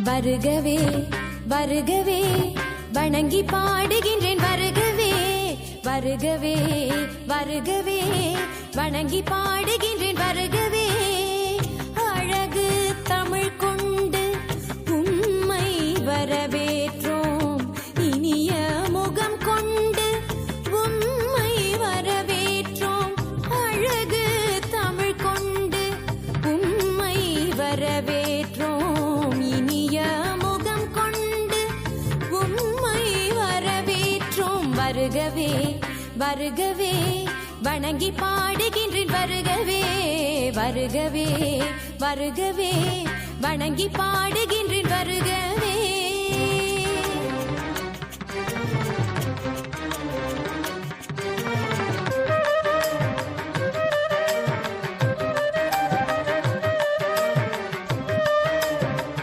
வருகவே வருகவே வணங்கி பாடுகின்றேன் வருகவே வருகவே வருகவே வணங்கி பாடுகின்றேன் வருகவே அழகு தமிழ் கொண்டு உம்மை வரவேற்றோம் இனிய முகம் கொண்டு உம்மை வரவேற்றோம் அழகு தமிழ் கொண்டு உம்மை வரவேற்றோம் இனிய முகம் கொண்டு உம்மை வரவேற்றோம் வருகவே வருகவே வணங்கி பாடுகின்றேன் வருகவே வருகவே வருகவே வணங்கி பாடுகின்றேன் வருகவே